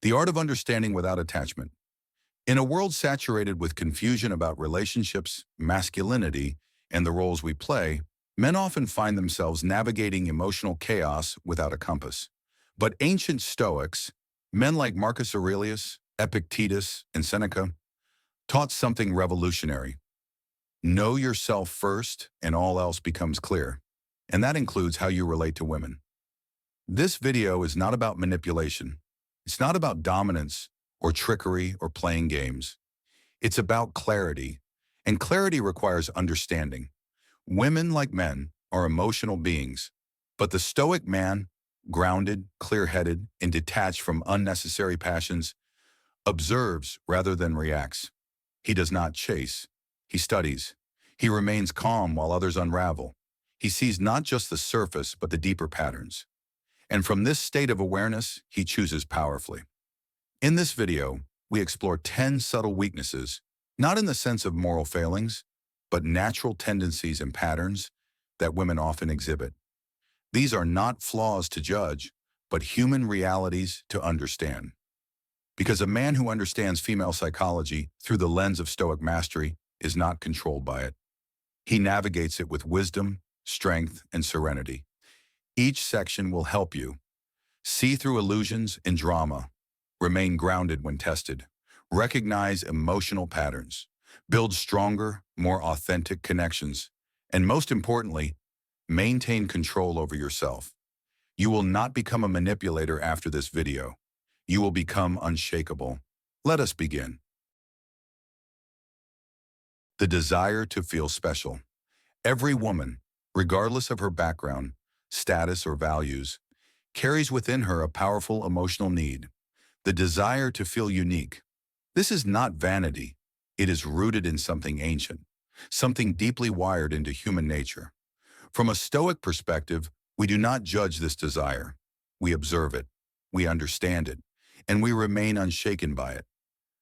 The art of understanding without attachment. In a world saturated with confusion about relationships, masculinity, and the roles we play, men often find themselves navigating emotional chaos without a compass. But ancient Stoics, men like Marcus Aurelius, Epictetus, and Seneca, taught something revolutionary. Know yourself first, and all else becomes clear. And that includes how you relate to women. This video is not about manipulation. It's not about dominance or trickery or playing games. It's about clarity, and clarity requires understanding. Women, like men, are emotional beings, but the Stoic man, grounded, clear-headed, and detached from unnecessary passions, observes rather than reacts. He does not chase. He studies. He remains calm while others unravel. He sees not just the surface, but the deeper patterns. And from this state of awareness, he chooses powerfully. In this video, we explore 10 subtle weaknesses, not in the sense of moral failings, but natural tendencies and patterns that women often exhibit. These are not flaws to judge, but human realities to understand. Because a man who understands female psychology through the lens of Stoic mastery is not controlled by it. He navigates it with wisdom, strength, and serenity. Each section will help you see through illusions and drama, remain grounded when tested, recognize emotional patterns, build stronger, more authentic connections, and most importantly, maintain control over yourself. You will not become a manipulator after this video. You will become unshakable. Let us begin. The desire to feel special. Every woman, regardless of her background, status, or values, carries within her a powerful emotional need, the desire to feel unique. This is not vanity. It is rooted in something ancient, something deeply wired into human nature. From a Stoic perspective, we do not judge this desire. We observe it, we understand it, and we remain unshaken by it.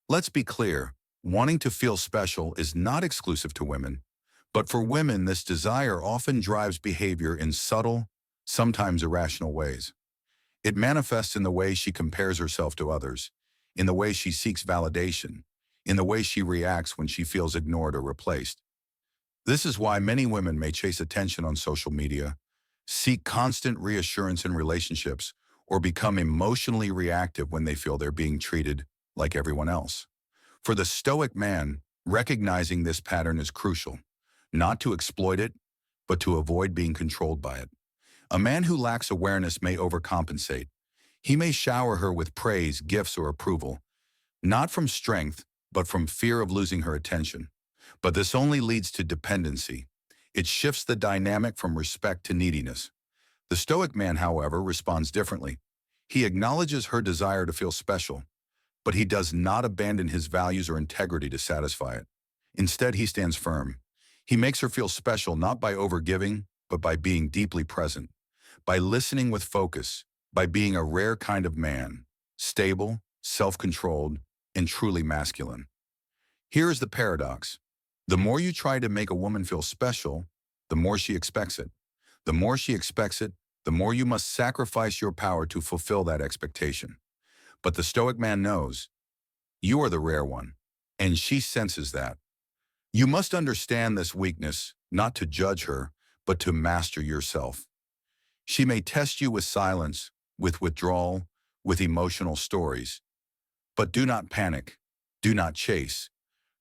Let's be clear, wanting to feel special is not exclusive to women, but for women, this desire often drives behavior in subtle, sometimes irrational ways. It manifests in the way she compares herself to others, in the way she seeks validation, in the way she reacts when she feels ignored or replaced. This is why many women may chase attention on social media, seek constant reassurance in relationships, or become emotionally reactive when they feel they're being treated like everyone else. For the Stoic man, recognizing this pattern is crucial, not to exploit it, but to avoid being controlled by it. A man who lacks awareness may overcompensate. He may shower her with praise, gifts, or approval, not from strength, but from fear of losing her attention. But this only leads to dependency. It shifts the dynamic from respect to neediness. The Stoic man, however, responds differently. He acknowledges her desire to feel special, but he does not abandon his values or integrity to satisfy it. Instead, he stands firm. He makes her feel special not by overgiving, but by being deeply present, by listening with focus, by being a rare kind of man, stable, self-controlled, and truly masculine. Here is the paradox. The more you try to make a woman feel special, the more she expects it. The more she expects it, the more you must sacrifice your power to fulfill that expectation. But the Stoic man knows, you are the rare one, and she senses that. You must understand this weakness, not to judge her, but to master yourself. She may test you with silence, with withdrawal, with emotional stories. But do not panic. Do not chase.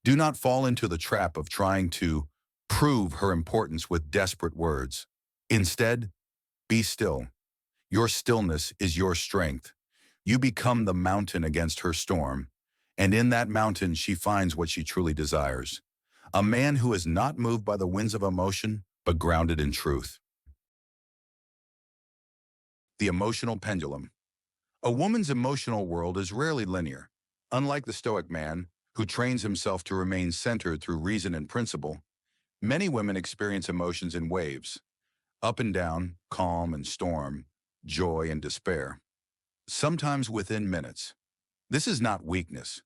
Do not fall into the trap of trying to prove her importance with desperate words. Instead, be still. Your stillness is your strength. You become the mountain against her storm, and in that mountain she finds what she truly desires. A man who is not moved by the winds of emotion, but grounded in truth. The emotional pendulum. A woman's emotional world is rarely linear. Unlike the Stoic man, who trains himself to remain centered through reason and principle, many women experience emotions in waves, up and down, calm and storm, joy and despair, sometimes within minutes. This is not weakness.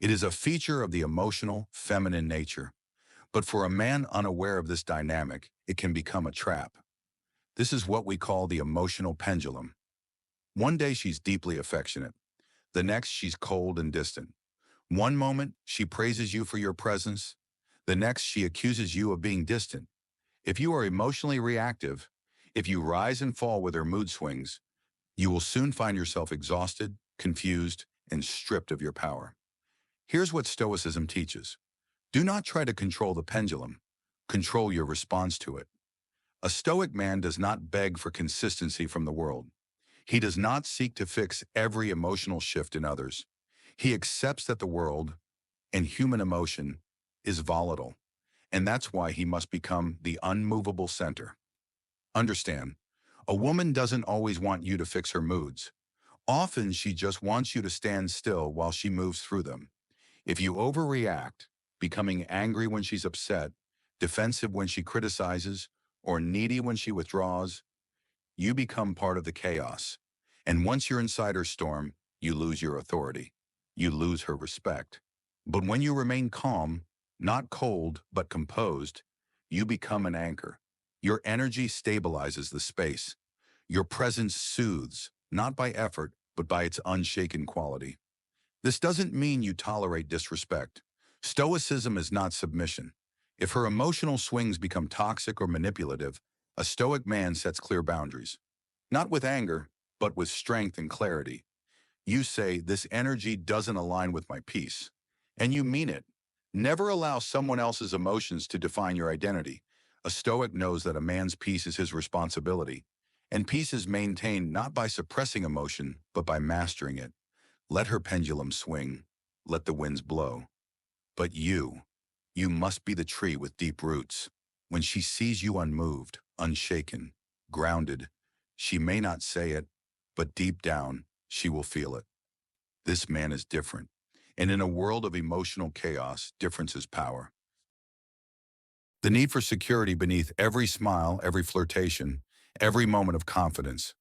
It is a feature of the emotional, feminine nature. But for a man unaware of this dynamic, it can become a trap. This is what we call the emotional pendulum. One day she's deeply affectionate. The next, she's cold and distant. One moment, she praises you for your presence. The next, she accuses you of being distant. If you are emotionally reactive, if you rise and fall with her mood swings, you will soon find yourself exhausted, confused, and stripped of your power. Here's what Stoicism teaches. Do not try to control the pendulum. Control your response to it. A Stoic man does not beg for consistency from the world. He does not seek to fix every emotional shift in others. He accepts that the world and human emotion is volatile, and that's why he must become the unmovable center. Understand, a woman doesn't always want you to fix her moods. Often she just wants you to stand still while she moves through them. If you overreact, becoming angry when she's upset, defensive when she criticizes, or needy when she withdraws, you become part of the chaos. And once you're inside her storm, you lose your authority. You lose her respect. But when you remain calm, not cold, but composed, you become an anchor. Your energy stabilizes the space. Your presence soothes, not by effort, but by its unshaken quality. This doesn't mean you tolerate disrespect. Stoicism is not submission. If her emotional swings become toxic or manipulative, a Stoic man sets clear boundaries. Not with anger, but with strength and clarity. You say, this energy doesn't align with my peace. And you mean it. Never allow someone else's emotions to define your identity. A Stoic knows that a man's peace is his responsibility. And peace is maintained not by suppressing emotion, but by mastering it. Let her pendulum swing. Let the winds blow. But you must be the tree with deep roots. When she sees you unmoved, unshaken, grounded, she may not say it, but deep down, she will feel it. This man is different. And in a world of emotional chaos, difference is power. The need for security beneath every smile, every flirtation, every moment of confidence.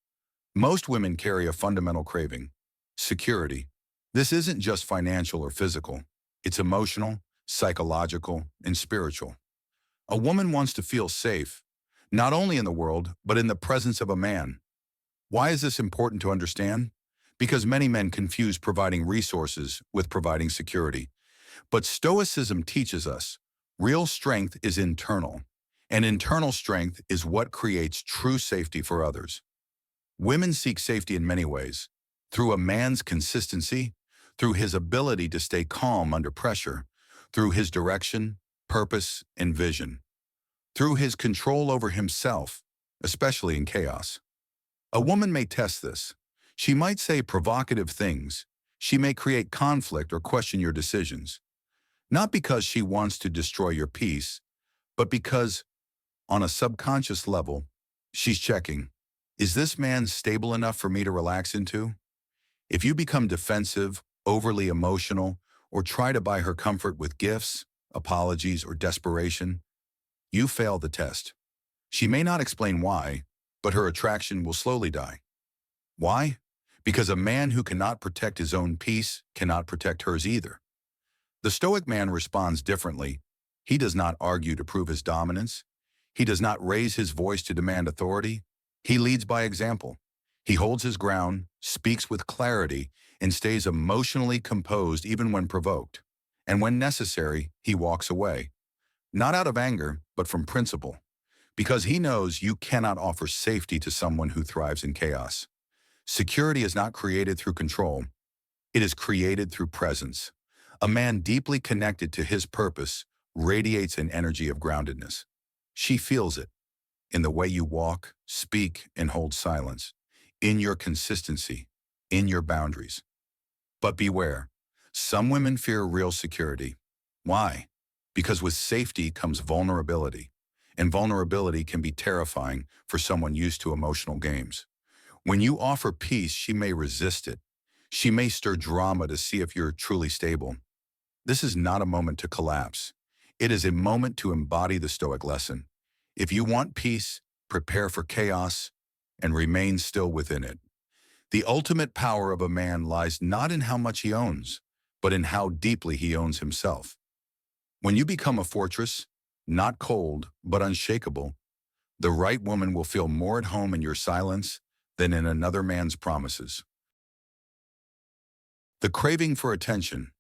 Most women carry a fundamental craving: security. This isn't just financial or physical. It's emotional, psychological, and spiritual. A woman wants to feel safe, not only in the world, but in the presence of a man. Why is this important to understand? Because many men confuse providing resources with providing security. But Stoicism teaches us real strength is internal, and internal strength is what creates true safety for others. Women seek safety in many ways: through a man's consistency, through his ability to stay calm under pressure, through his direction, purpose, and vision, through his control over himself, especially in chaos. A woman may test this. She might say provocative things. She may create conflict or question your decisions. Not because she wants to destroy your peace, but because, on a subconscious level, she's checking, is this man stable enough for me to relax into? If you become defensive, overly emotional, or try to buy her comfort with gifts, apologies, or desperation, you fail the test. She may not explain why, but her attraction will slowly die. Why? Because a man who cannot protect his own peace cannot protect hers either. The Stoic man responds differently. He does not argue to prove his dominance. He does not raise his voice to demand authority. He leads by example. He holds his ground, speaks with clarity, and stays emotionally composed even when provoked. And when necessary, he walks away. Not out of anger, but from principle. Because he knows you cannot offer safety to someone who thrives in chaos. Security is not created through control. It is created through presence. A man deeply connected to his purpose radiates an energy of groundedness. She feels it in the way you walk, speak, and hold silence, in your consistency, in your boundaries. But beware, some women fear real security. Why? Because with safety comes vulnerability, and vulnerability can be terrifying for someone used to emotional games. When you offer peace, she may resist it. She may stir drama to see if you're truly stable. This is not a moment to collapse. It is a moment to embody the Stoic lesson. If you want peace, prepare for chaos and remain still within it. The ultimate power of a man lies not in how much he owns, but in how deeply he owns himself. When you become a fortress, not cold, but unshakable, the right woman will feel more at home in your silence than in another man's promises. The craving for attention.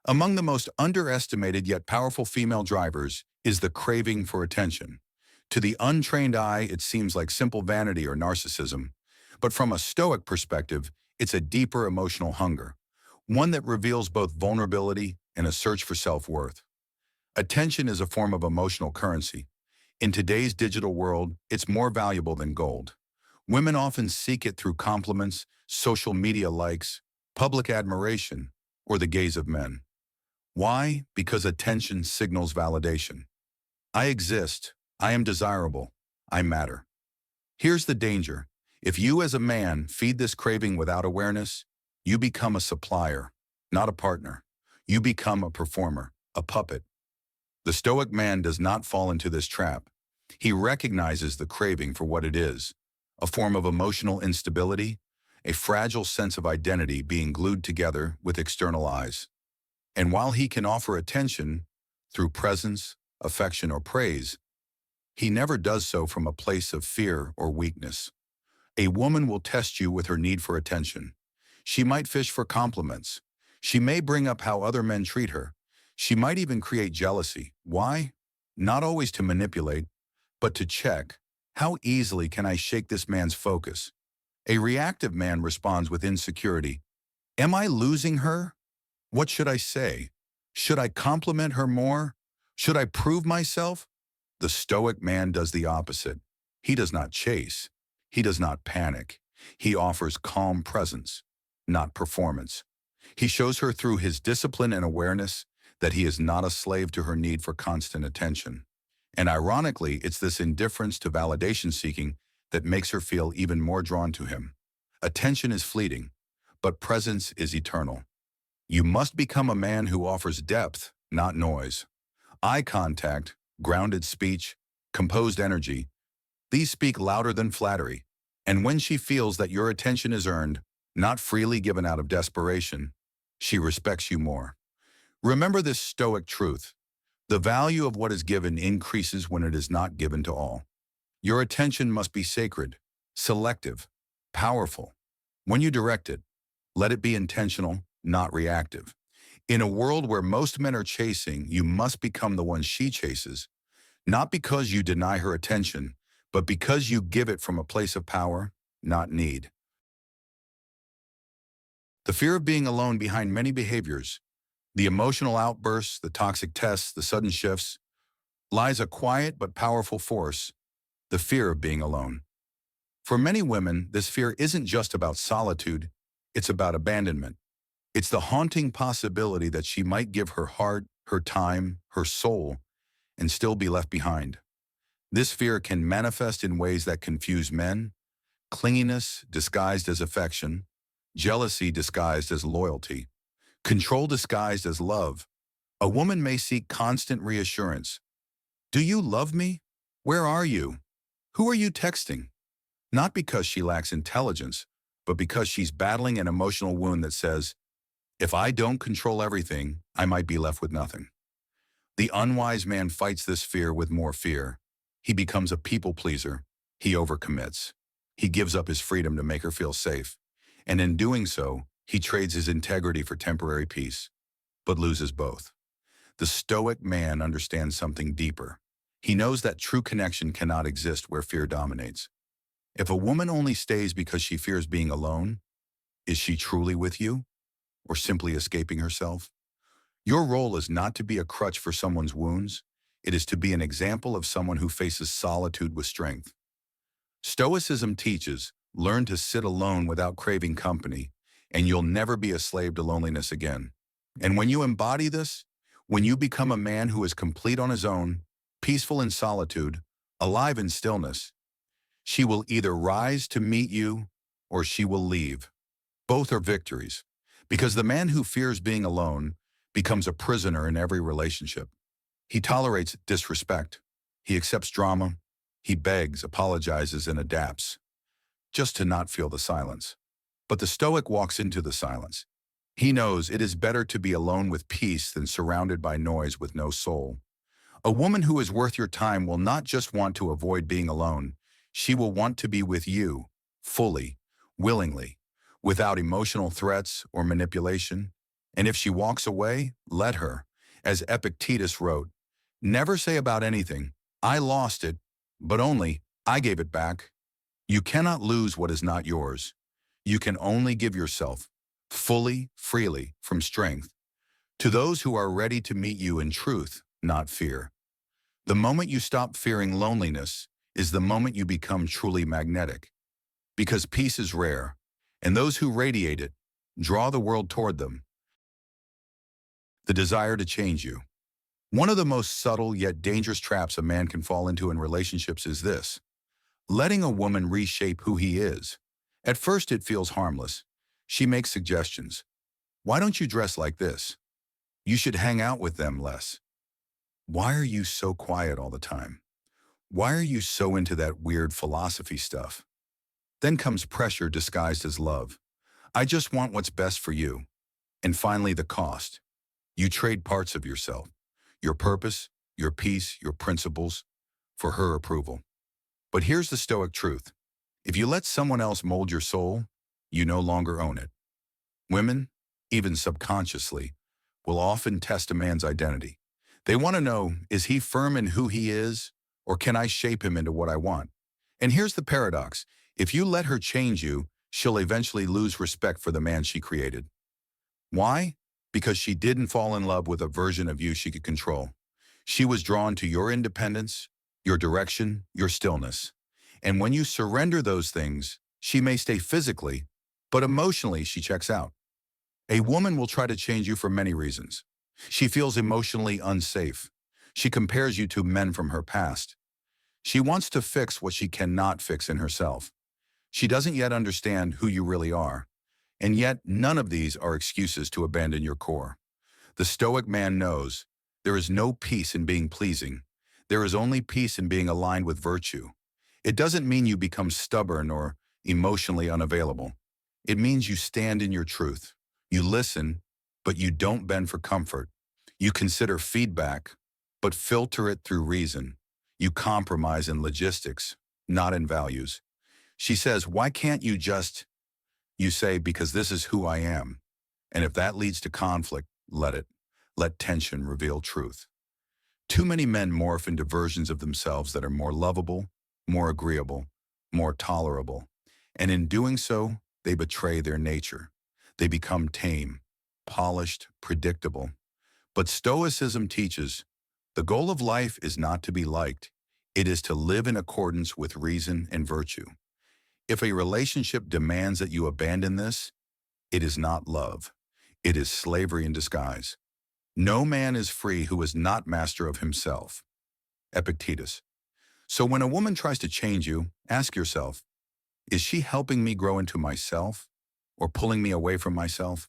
Among the most underestimated yet powerful female drivers is the craving for attention. To the untrained eye, it seems like simple vanity or narcissism, but from a Stoic perspective, it's a deeper emotional hunger, one that reveals both vulnerability and a search for self-worth. Attention is a form of emotional currency. In today's digital world, it's more valuable than gold. Women often seek it through compliments, social media likes, public admiration, or the gaze of men. Why? Because attention signals validation. I exist. I am desirable. I matter. Here's the danger. If you as a man feed this craving without awareness, you become a supplier, not a partner. You become a performer, a puppet. The Stoic man does not fall into this trap. He recognizes the craving for what it is, a form of emotional instability, a fragile sense of identity being glued together with external eyes. And while he can offer attention through presence, affection, or praise, he never does so from a place of fear or weakness. A woman will test you with her need for attention. She might fish for compliments. She may bring up how other men treat her. She might even create jealousy. Why? Not always to manipulate, but to check, how easily can I shake this man's focus? A reactive man responds with insecurity. Am I losing her? What should I say? Should I compliment her more? Should I prove myself? The Stoic man does the opposite. He does not chase. He does not panic. He offers calm presence, not performance. He shows her through his discipline and awareness that he is not a slave to her need for constant attention. And ironically, it's this indifference to validation seeking that makes her feel even more drawn to him. Attention is fleeting, but presence is eternal. You must become a man who offers depth, not noise. Eye contact, grounded speech, composed energy, these speak louder than flattery. And when she feels that your attention is earned, not freely given out of desperation, she respects you more. Remember this Stoic truth. The value of what is given increases when it is not given to all. Your attention must be sacred, selective, powerful. When you direct it, let it be intentional, not reactive. In a world where most men are chasing, you must become the one she chases, not because you deny her attention, but because you give it from a place of power, not need. The fear of being alone behind many behaviors, the emotional outbursts, the toxic tests, the sudden shifts, lies a quiet but powerful force, the fear of being alone. For many women, this fear isn't just about solitude, it's about abandonment. It's the haunting possibility that she might give her heart, her time, her soul, and still be left behind. This fear can manifest in ways that confuse men: clinginess disguised as affection, jealousy disguised as loyalty, control disguised as love. A woman may seek constant reassurance. Do you love me? Where are you? Who are you texting? Not because she lacks intelligence, but because she's battling an emotional wound that says, if I don't control everything, I might be left with nothing. The unwise man fights this fear with more fear. He becomes a people pleaser. He overcommits. He gives up his freedom to make her feel safe. And in doing so, he trades his integrity for temporary peace, but loses both. The Stoic man understands something deeper. He knows that true connection cannot exist where fear dominates. If a woman only stays because she fears being alone, is she truly with you, or simply escaping herself? Your role is not to be a crutch for someone's wounds. It is to be an example of someone who faces solitude with strength. Stoicism teaches, learn to sit alone without craving company, and you'll never be a slave to loneliness again. And when you embody this, when you become a man who is complete on his own, peaceful in solitude, alive in stillness, she will either rise to meet you or she will leave. Both are victories, because the man who fears being alone becomes a prisoner in every relationship. He tolerates disrespect. He accepts drama. He begs, apologizes, and adapts, just to not feel the silence. But the Stoic walks into the silence. He knows it is better to be alone with peace than surrounded by noise with no soul. A woman who is worth your time will not just want to avoid being alone. She will want to be with you, fully, willingly. without emotional threats or manipulation. And if she walks away, let her. As Epictetus wrote, never say about anything, I lost it, but only, I gave it back. You cannot lose what is not yours. You can only give yourself, fully, freely, from strength, to those who are ready to meet you in truth, not fear. The moment you stop fearing loneliness is the moment you become truly magnetic. Because peace is rare, and those who radiate it draw the world toward them. The desire to change you. One of the most subtle yet dangerous traps a man can fall into in relationships is this: letting a woman reshape who he is. At first it feels harmless. She makes suggestions. Why don't you dress like this? You should hang out with them less. Why are you so quiet all the time? Why are you so into that weird philosophy stuff? Then comes pressure disguised as love. I just want what's best for you. And finally, the cost. You trade parts of yourself, your purpose, your peace, your principles, for her approval. But here's the Stoic truth. If you let someone else mold your soul, you no longer own it. Women, even subconsciously, will often test a man's identity. They want to know, is he firm in who he is, or can I shape him into what I want? And here's the paradox. If you let her change you, she'll eventually lose respect for the man she created. Why? Because she didn't fall in love with a version of you she could control. She was drawn to your independence, your direction, your stillness. And when you surrender those things, she may stay physically, but emotionally she checks out. A woman will try to change you for many reasons. She feels emotionally unsafe. She compares you to men from her past. She wants to fix what she cannot fix in herself. She doesn't yet understand who you really are. And yet, none of these are excuses to abandon your core. The Stoic man knows there is no peace in being pleasing. There is only peace in being aligned with virtue. It doesn't mean you become stubborn or emotionally unavailable. It means you stand in your truth. You listen, but you don't bend for comfort. You consider feedback, but filter it through reason. You compromise in logistics, not in values. She says, why can't you just? You say, because this is who I am. And if that leads to conflict, let it. Let tension reveal truth. Too many men morph into versions of themselves that are more lovable, more agreeable, more tolerable. And in doing so, they betray their nature. They become tame, polished, predictable. But Stoicism teaches, the goal of life is not to be liked. It is to live in accordance with reason and virtue. If a relationship demands that you abandon this, it is not love. It is slavery in disguise. No man is free who is not master of himself. Epictetus. So when a woman tries to change you, ask yourself, is she helping me grow into myself or pulling me away from myself?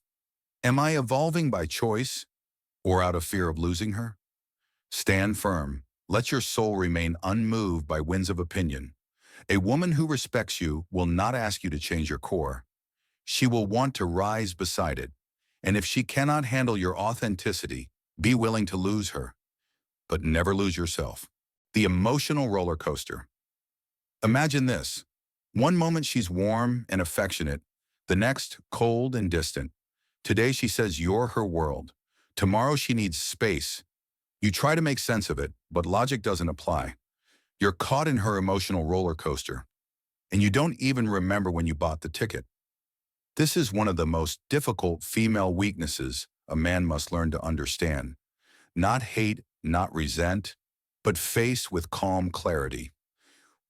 Am I evolving by choice or out of fear of losing her? Stand firm. Let your soul remain unmoved by winds of opinion. A woman who respects you will not ask you to change your core. She will want to rise beside it. And if she cannot handle your authenticity, be willing to lose her, but never lose yourself. The emotional roller coaster. Imagine this. One moment she's warm and affectionate, the next cold and distant. Today she says you're her world. Tomorrow she needs space. You try to make sense of it, but logic doesn't apply. You're caught in her emotional roller coaster, and you don't even remember when you bought the ticket. This is one of the most difficult female weaknesses a man must learn to understand. Not hate, not resent, but face with calm clarity.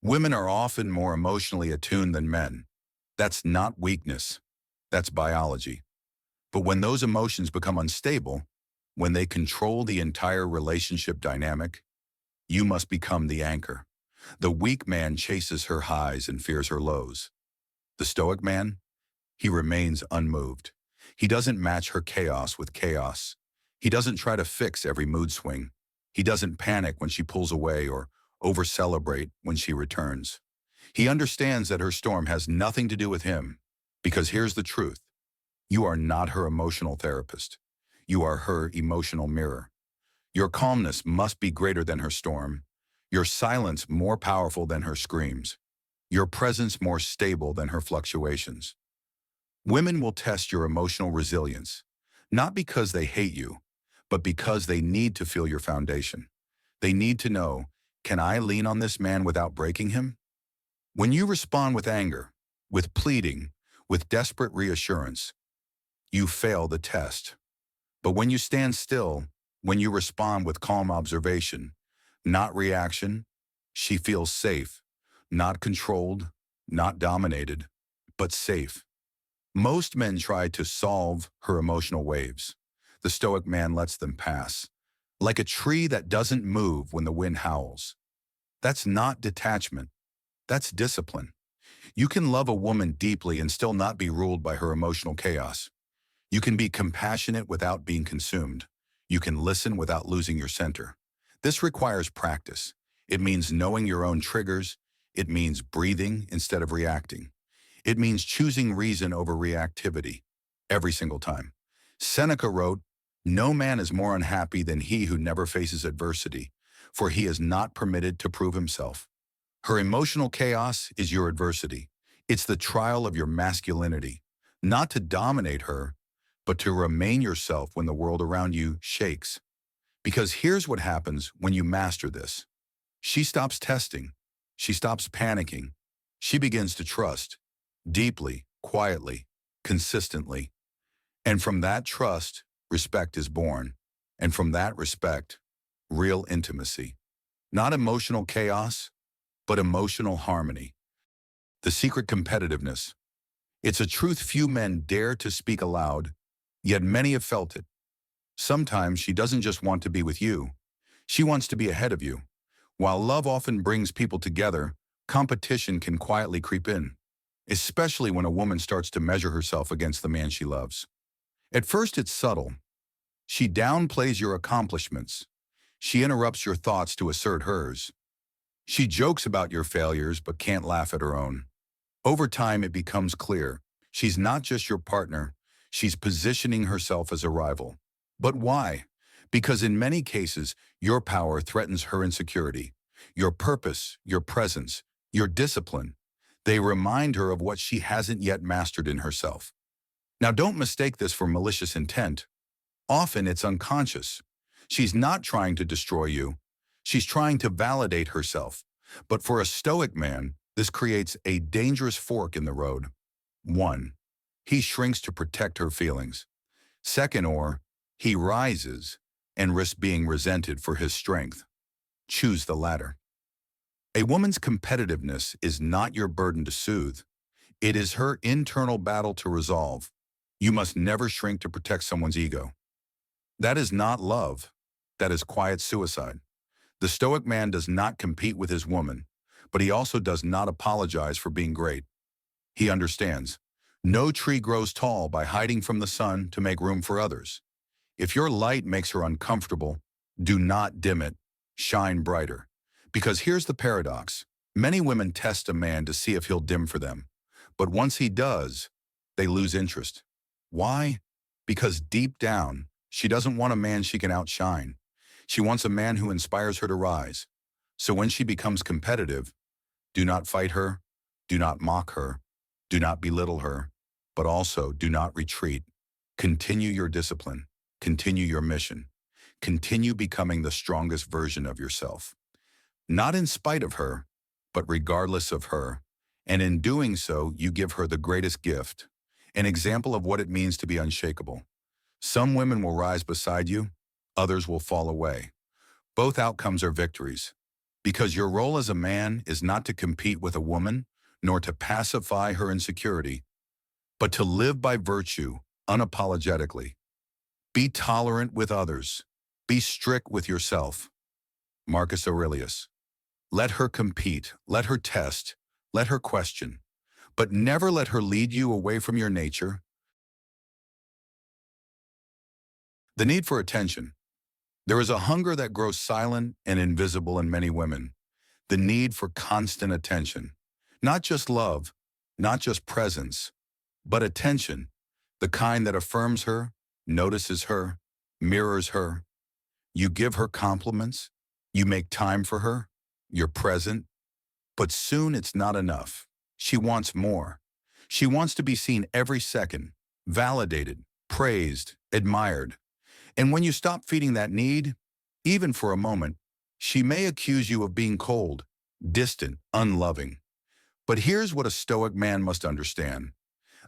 Women are often more emotionally attuned than men. That's not weakness. That's biology. But when those emotions become unstable, when they control the entire relationship dynamic, you must become the anchor. The weak man chases her highs and fears her lows. The Stoic man, he remains unmoved. He doesn't match her chaos with chaos. He doesn't try to fix every mood swing. He doesn't panic when she pulls away or over-celebrate when she returns. He understands that her storm has nothing to do with him, because here's the truth. You are not her emotional therapist. You are her emotional mirror. Your calmness must be greater than her storm. Your silence more powerful than her screams. Your presence more stable than her fluctuations. Women will test your emotional resilience, not because they hate you, but because they need to feel your foundation. They need to know, can I lean on this man without breaking him? When you respond with anger, with pleading, with desperate reassurance, you fail the test. But when you stand still, when you respond with calm observation, not reaction, she feels safe, not controlled, not dominated, but safe. Most men try to solve her emotional waves. The Stoic man lets them pass, like a tree that doesn't move when the wind howls. That's not detachment. That's discipline. You can love a woman deeply and still not be ruled by her emotional chaos. You can be compassionate without being consumed. You can listen without losing your center. This requires practice. It means knowing your own triggers. It means breathing instead of reacting. It means choosing reason over reactivity every single time. Seneca wrote, "No man is more unhappy than he who never faces adversity, for he is not permitted to prove himself." Her emotional chaos is your adversity. It's the trial of your masculinity, not to dominate her, but to remain yourself when the world around you shakes. Because here's what happens when you master this. She stops testing. She stops panicking. She begins to trust, deeply, quietly, consistently. And from that trust, respect is born. And from that respect, real intimacy. Not emotional chaos, but emotional harmony. The secret competitiveness. It's a truth few men dare to speak aloud, yet many have felt it. Sometimes she doesn't just want to be with you. She wants to be ahead of you. While love often brings people together, competition can quietly creep in, especially when a woman starts to measure herself against the man she loves. At first, it's subtle. She downplays your accomplishments. She interrupts your thoughts to assert hers. She jokes about your failures but can't laugh at her own. Over time, it becomes clear. She's not just your partner. She's positioning herself as a rival. But why? Because in many cases, your power threatens her insecurity. Your purpose, your presence, your discipline. They remind her of what she hasn't yet mastered in herself. Now, don't mistake this for malicious intent. Often it's unconscious. She's not trying to destroy you. She's trying to validate herself. But for a Stoic man, this creates a dangerous fork in the road. 1. He shrinks to protect her feelings. Second, or he rises and risks being resented for his strength. Choose the latter. A woman's competitiveness is not your burden to soothe. It is her internal battle to resolve. You must never shrink to protect someone's ego. That is not love. That is quiet suicide. The Stoic man does not compete with his woman, but he also does not apologize for being great. He understands. No tree grows tall by hiding from the sun to make room for others. If your light makes her uncomfortable, do not dim it. Shine brighter. Because here's the paradox. Many women test a man to see if he'll dim for them. But once he does, they lose interest. Why? Because deep down, she doesn't want a man she can outshine. She wants a man who inspires her to rise. So when she becomes competitive, do not fight her, do not mock her, do not belittle her, but also do not retreat. Continue your discipline, continue your mission, continue becoming the strongest version of yourself. Not in spite of her, but regardless of her. And in doing so, you give her the greatest gift, an example of what it means to be unshakable. Some women will rise beside you, others will fall away. Both outcomes are victories, because your role as a man is not to compete with a woman, nor to pacify her insecurity, but to live by virtue unapologetically. Be tolerant with others. Be strict with yourself. Marcus Aurelius. Let her compete, let her test, let her question, but never let her lead you away from your nature. The need for attention. There is a hunger that grows silent and invisible in many women. The need for constant attention. Not just love, not just presence, but attention. The kind that affirms her, notices her, mirrors her. You give her compliments. You make time for her. You're present. But soon it's not enough. She wants more. She wants to be seen every second, validated, praised, admired. And when you stop feeding that need, even for a moment, she may accuse you of being cold, distant, unloving. But here's what a Stoic man must understand.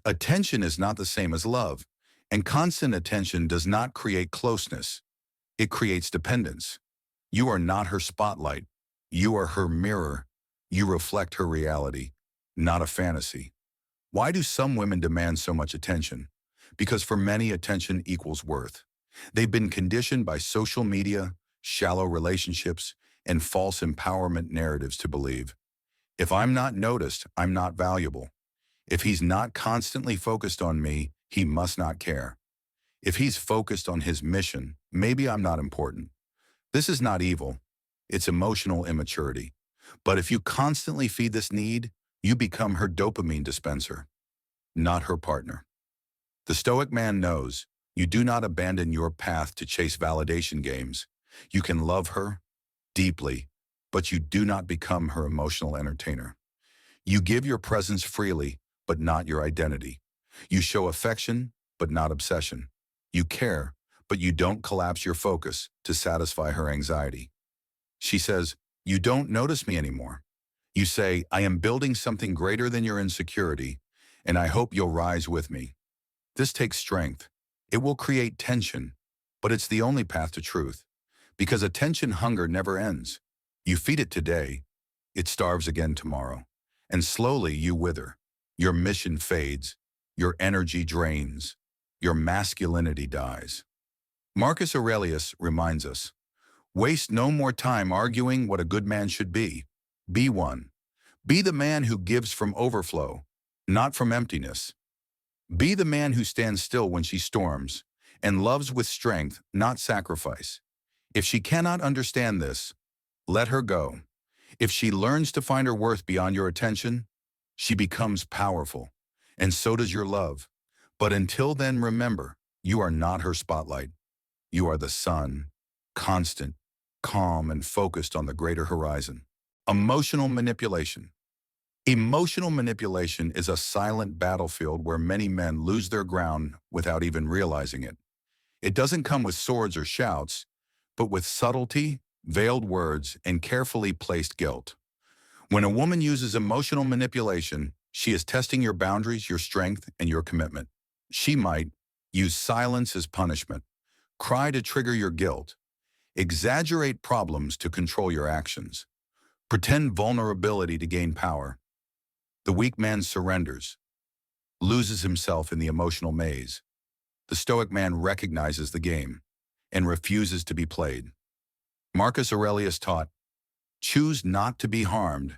Attention is not the same as love, and constant attention does not create closeness. It creates dependence. You are not her spotlight. You are her mirror. You reflect her reality, not a fantasy. Why do some women demand so much attention? Because for many, attention equals worth. They've been conditioned by social media, shallow relationships, and false empowerment narratives to believe, if I'm not noticed, I'm not valuable. If he's not constantly focused on me, he must not care. If he's focused on his mission, maybe I'm not important. This is not evil. It's emotional immaturity. But if you constantly feed this need, you become her dopamine dispenser, not her partner. The Stoic man knows you do not abandon your path to chase validation games. You can love her deeply, but you do not become her emotional entertainer. You give your presence freely, but not your identity. You show affection, but not obsession. You care, but you don't collapse your focus to satisfy her anxiety. She says, you don't notice me anymore. You say, I am building something greater than your insecurity, and I hope you'll rise with me. This takes strength. It will create tension, but it's the only path to truth. Because attention hunger never ends. You feed it today, it starves again tomorrow. And slowly you wither. Your mission fades. Your energy drains. Your masculinity dies. Marcus Aurelius reminds us, waste no more time arguing what a good man should be. Be one. Be the man who gives from overflow, not from emptiness. Be the man who stands still when she storms and loves with strength, not sacrifice. If she cannot understand this, let her go. If she learns to find her worth beyond your attention, she becomes powerful, and so does your love. But until then, remember, you are not her spotlight. You are the sun, constant, calm, and focused on the greater horizon. Emotional manipulation. Emotional manipulation is a silent battlefield where many men lose their ground without even realizing it. It doesn't come with swords or shouts, but with subtlety, veiled words, and carefully placed guilt. When a woman uses emotional manipulation, she is testing your boundaries, your strength, and your commitment. She might use silence as punishment, cry to trigger your guilt, exaggerate problems to control your actions, pretend vulnerability to gain power. The weak man surrenders, loses himself in the emotional maze. The Stoic man recognizes the game and refuses to be played. Marcus Aurelius taught, choose not to be harmed,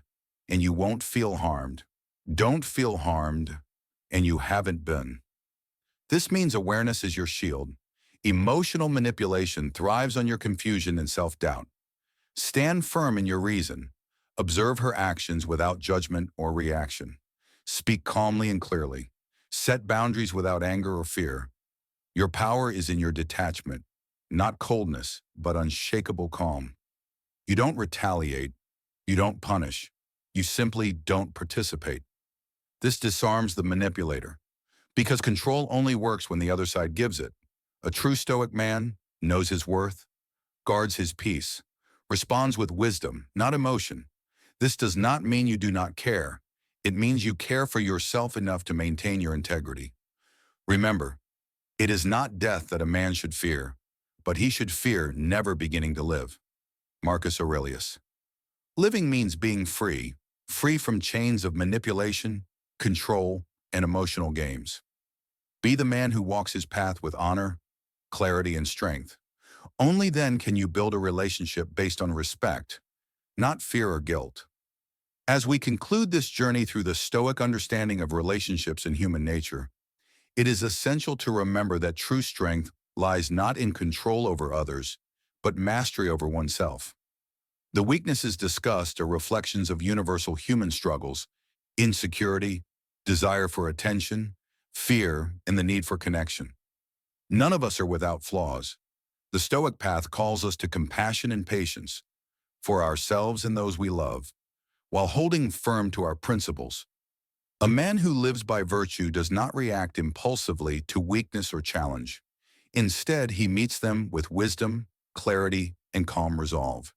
and you won't feel harmed. Don't feel harmed, and you haven't been. This means awareness is your shield. Emotional manipulation thrives on your confusion and self-doubt. Stand firm in your reason. Observe her actions without judgment or reaction. Speak calmly and clearly. Set boundaries without anger or fear. Your power is in your detachment, not coldness, but unshakable calm. You don't retaliate. You don't punish. You simply don't participate. This disarms the manipulator, because control only works when the other side gives it. A true Stoic man knows his worth, guards his peace, responds with wisdom, not emotion. This does not mean you do not care. It means you care for yourself enough to maintain your integrity. Remember, it is not death that a man should fear, but he should fear never beginning to live. Marcus Aurelius. Living means being free, free from chains of manipulation, control, and emotional games. Be the man who walks his path with honor, clarity, and strength. Only then can you build a relationship based on respect, not fear or guilt. As we conclude this journey through the Stoic understanding of relationships and human nature, it is essential to remember that true strength lies not in control over others, but mastery over oneself. The weaknesses discussed are reflections of universal human struggles: insecurity, desire for attention, fear, and the need for connection. None of us are without flaws. The Stoic path calls us to compassion and patience for ourselves and those we love, while holding firm to our principles. A man who lives by virtue does not react impulsively to weakness or challenge. Instead, he meets them with wisdom, clarity, and calm resolve.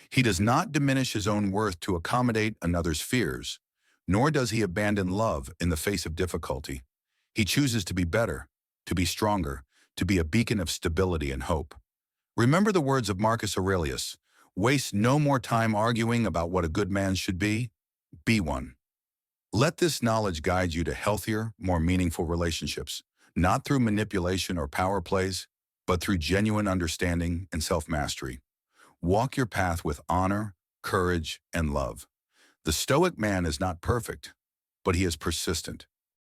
He does not diminish his own worth to accommodate another's fears, nor does he abandon love in the face of difficulty. He chooses to be better, to be stronger, to be a beacon of stability and hope. Remember the words of Marcus Aurelius: waste no more time arguing about what a good man should be one. Let this knowledge guide you to healthier, more meaningful relationships, not through manipulation or power plays, but through genuine understanding and self-mastery. Walk your path with honor, courage, and love. The Stoic man is not perfect, but he is persistent.